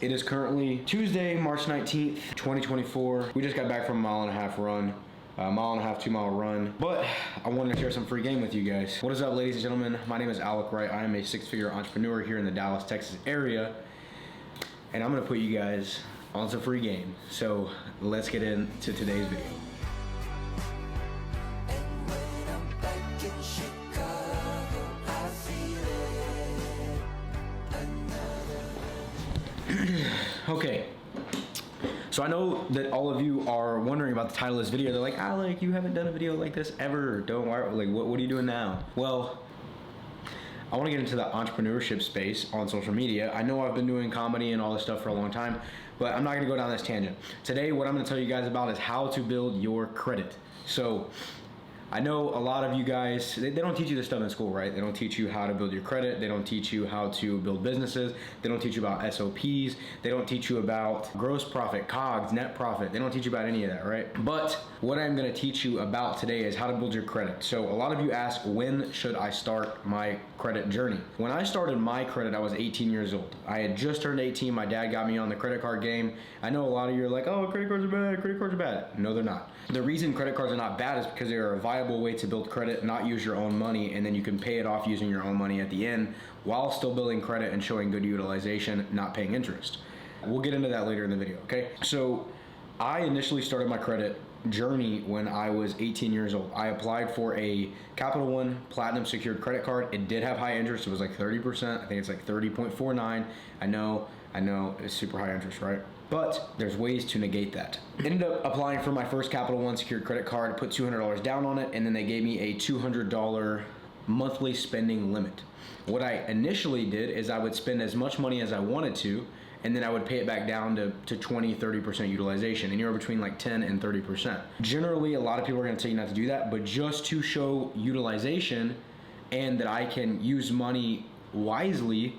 It is currently Tuesday, March 19th, 2024. We just got back from a 1.5 mile run. A 1.5 2 mile run, but I wanted to share some free game with you guys. What is up, ladies and gentlemen? My name is Alec Wright. I am a 6-figure entrepreneur here in the Dallas, Texas area, and I'm gonna put you guys on some free game. So let's get into today's video. Okay, so I know that all of you are wondering about the title of this video. They're like, Alec, you haven't done a video like this ever. Don't worry, like, what are you doing now? Well, I want to get into the entrepreneurship space on social media. I know I've been doing comedy and all this stuff for a long time, but I'm not going to go down this tangent. Today, what I'm going to tell you guys about is how to build your credit. So I know a lot of you guys, they don't teach you this stuff in school, right? They don't teach you how to build your credit. They don't teach you how to build businesses. They don't teach you about SOPs. They don't teach you about gross profit, COGS, net profit. They don't teach you about any of that, right? But what I'm gonna teach you about today is how to build your credit. So a lot of you ask, when should I start my credit journey? When I started my credit, I was 18 years old. I had just turned 18. My dad got me on the credit card game. I know a lot of you are like, oh, credit cards are bad, credit cards are bad. No, they're not. The reason credit cards are not bad is because they are a viable way to build credit, not use your own money, and then you can pay it off using your own money at the end while still building credit and showing good utilization, not paying interest. We'll get into that later in the video, okay? So I initially started my credit journey when I was 18 years old. I applied for a Capital One Platinum secured credit card. It did have high interest. It was like 30%. I think it's like 30.49. I know, it's super high interest, right? But there's ways to negate that. Ended up applying for my first Capital One secured credit card, put $200 down on it, and then they gave me a $200 monthly spending limit. What I initially did is I would spend as much money as I wanted to, and then I would pay it back down to 20, 30% utilization, and you're between like 10 and 30%. Generally, a lot of people are gonna tell you not to do that, but just to show utilization and that I can use money wisely,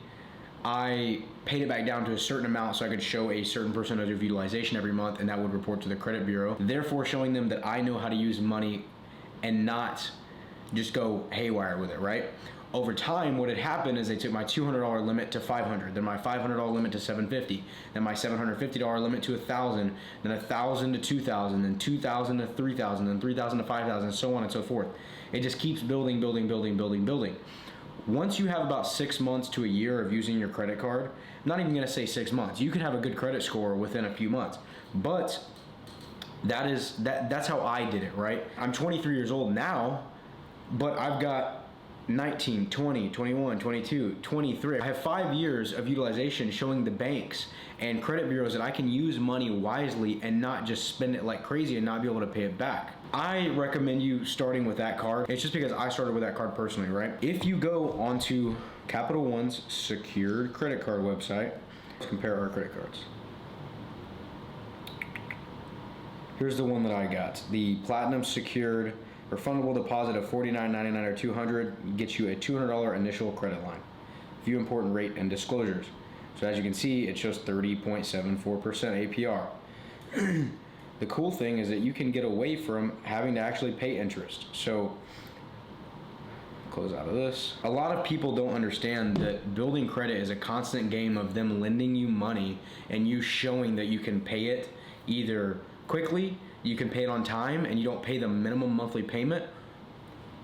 I paid it back down to a certain amount so I could show a certain percentage of utilization every month, and that would report to the credit bureau, therefore showing them that I know how to use money and not just go haywire with it, right? Over time, what had happened is they took my $200 limit to $500, then my $500 limit to $750, then my $750 limit to $1,000, then $1,000 to $2,000, then $2,000 to $3,000, then $3,000 to $5,000, and so on and so forth. It just keeps building, building, building, building, building. Once you have about 6 months to a year of using your credit card, I'm not even gonna say 6 months. You can have a good credit score within a few months, but that's how I did it, right? I'm 23 years old now, but I've got 19, 20, 21, 22, 23. I have 5 years of utilization showing the banks and credit bureaus that I can use money wisely and not just spend it like crazy and not be able to pay it back. I recommend you starting with that card. It's just because I started with that card personally, right? If you go onto Capital One's secured credit card website, let's compare our credit cards. Here's the one that I got. The Platinum secured refundable deposit of $49.99 or $200 gets you a $200 initial credit line. View important rate and disclosures. So as you can see, it shows 30.74% APR. The cool thing is that you can get away from having to actually pay interest. So close out of this. A lot of people don't understand that building credit is a constant game of them lending you money and you showing that you can pay it either quickly, you can pay it on time, and you don't pay the minimum monthly payment,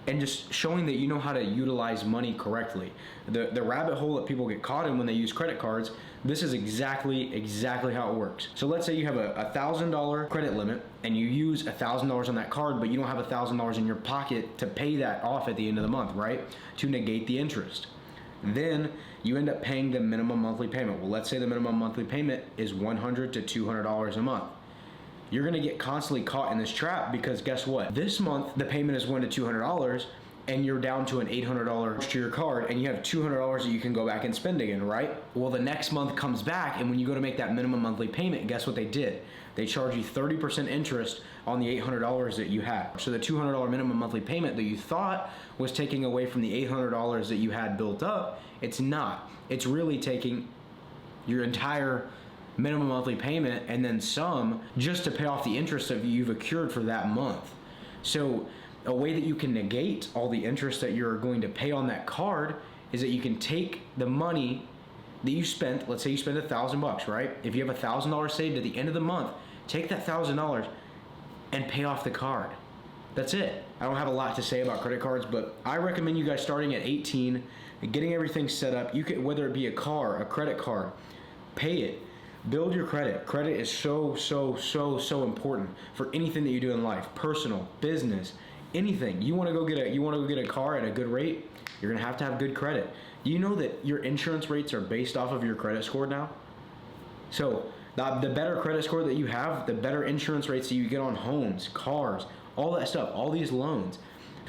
and just showing that you know how to utilize money correctly. The rabbit hole that people get caught in when they use credit cards, this is exactly how it works. So let's say you have a $1,000 credit limit and you use $1,000 on that card, but you don't have $1,000 in your pocket to pay that off at the end of the month, right? To negate the interest. Then you end up paying the minimum monthly payment. Well, let's say the minimum monthly payment is $100 to $200 a month. You're gonna get constantly caught in this trap because guess what? This month, the payment is $100 to $200 and you're down to an $800 to your card and you have $200 that you can go back and spend again, right? Well, the next month comes back and when you go to make that minimum monthly payment, guess what they did? They charge you 30% interest on the $800 that you had. So the $200 minimum monthly payment that you thought was taking away from the $800 that you had built up, it's not. It's really taking your entire minimum monthly payment and then some just to pay off the interest that you've accrued for that month. So a way that you can negate all the interest that you're going to pay on that card is that you can take the money that you spent, let's say you spend $1,000, right? If you have $1,000 saved at the end of the month, take that $1,000 and pay off the card. That's it. I don't have a lot to say about credit cards, but I recommend you guys starting at 18 and getting everything set up. You can, whether it be a car, a credit card, pay it. Build your credit. Credit is so important for anything that you do in life, personal, business, anything. You want to go get a car at a good rate, you're going to have good credit. Do you know that your insurance rates are based off of your credit score now? So the better credit score that you have, the better insurance rates that you get on homes, cars, all that stuff, all these loans.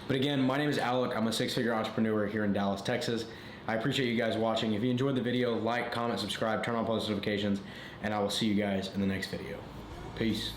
But again, my name is Alec. I'm a six-figure entrepreneur here in Dallas, Texas. I appreciate you guys watching. If you enjoyed the video, like, comment, subscribe, turn on post notifications, and I will see you guys in the next video. Peace.